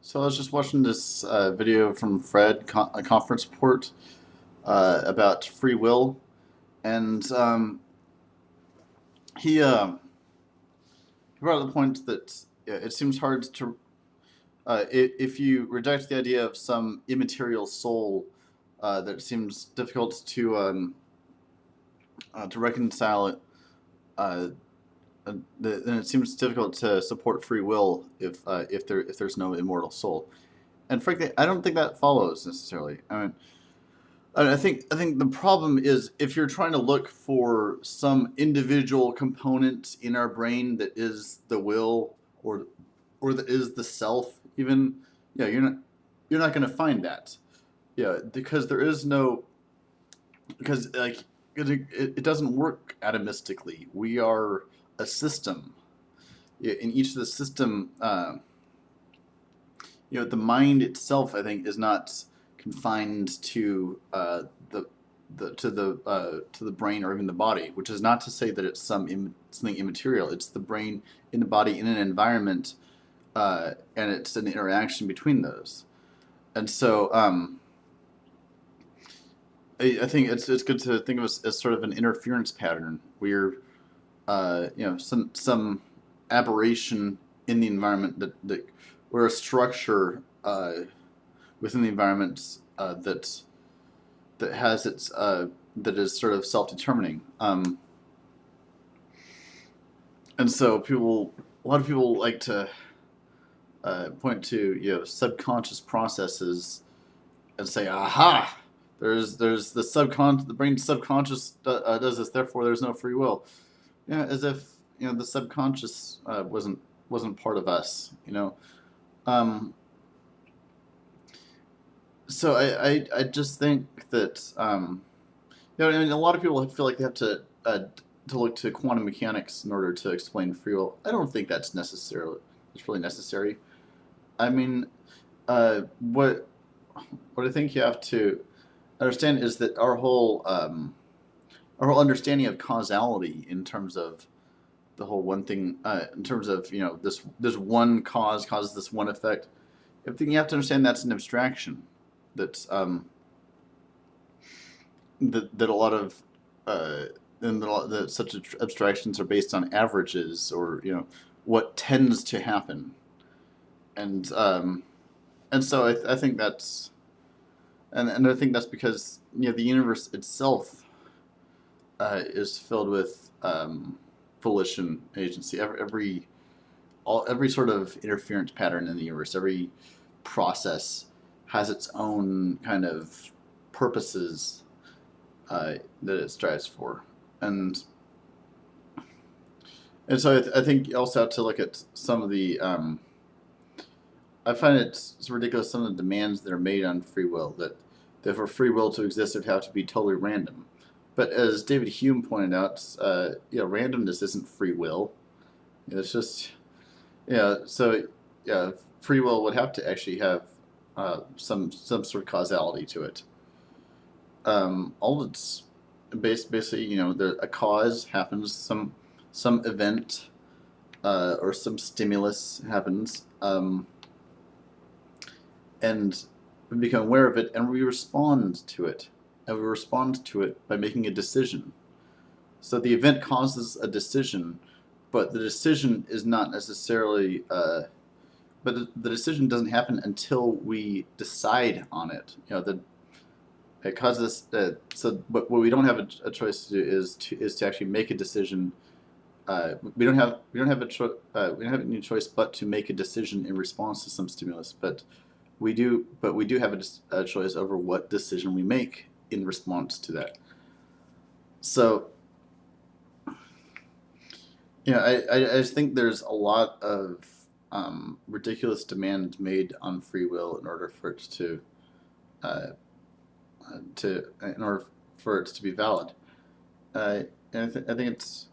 So I was just watching this video from Fred, a conference report about free will, and he brought up the point that it seems hard to, if you reject the idea of some immaterial soul, that it seems difficult to reconcile it. Uh, then it seems difficult to support free will if there's no immortal soul. And frankly, I don't think that follows necessarily. I think the problem is if you're trying to look for some individual component in our brain that is the will or that is the self, even, yeah, you're not going to find that. Yeah, because there is no, because like it doesn't work atomistically. We are a system. In each of the system, the mind itself, I think, is not confined to the brain or even the body, which is not to say that it's something immaterial. It's the brain in the body in an environment, and it's an interaction between those. And so I think it's good to think of us as sort of an interference pattern. We're some aberration in the environment that we're a structure within the environment that has its that is sort of self-determining. And so a lot of people like to point to subconscious processes and say, "Aha! There's the brain's subconscious does this. Therefore, there's no free will." Yeah, as if the subconscious wasn't part of us. Um, so I just think that and a lot of people feel like they have to look to quantum mechanics in order to explain free will. I don't think it's really necessary. I mean, what I think you have to understand is that our whole understanding of causality in terms of the whole one thing, in terms of this one cause causes this one effect. I think you have to understand that's an abstraction. That's that a lot of and that such abstractions are based on averages or what tends to happen, and so I think that's and I think that's because the universe itself is filled with volition, agency. Every sort of interference pattern in the universe, every process has its own kind of purposes that it strives for, and so I think you also have to look at some of the. I find it's ridiculous some of the demands that are made on free will that for free will to exist it would have to be totally random. But as David Hume pointed out, randomness isn't free will. It's just So free will would have to actually have some sort of causality to it. All it's basically, a cause happens, some event or some stimulus happens, and we become aware of it, and we respond to it, and we respond to it by making a decision. So the event causes a decision, but the decision is not necessarily. But the decision doesn't happen until we decide on it. It causes but what we don't have a choice to do is to actually make a decision. We don't have any choice but to make a decision in response to some stimulus. But we do have a choice over what decision we make in response to that. So I just think there's a lot of ridiculous demand made on free will in order for it uh, in order for it to be valid. And I think it's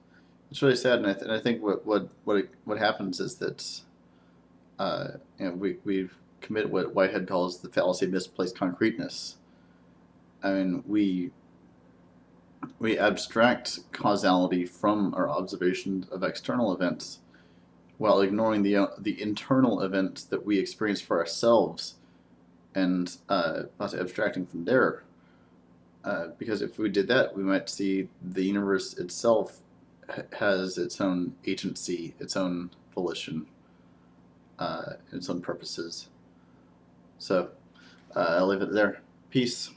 really sad, and I think what happens is that we've committed what Whitehead calls the fallacy of misplaced concreteness. I mean, we abstract causality from our observation of external events, while ignoring the internal events that we experience for ourselves, and not abstracting from there. Because if we did that, we might see the universe itself has its own agency, its own volition, its own purposes. So I'll leave it there. Peace.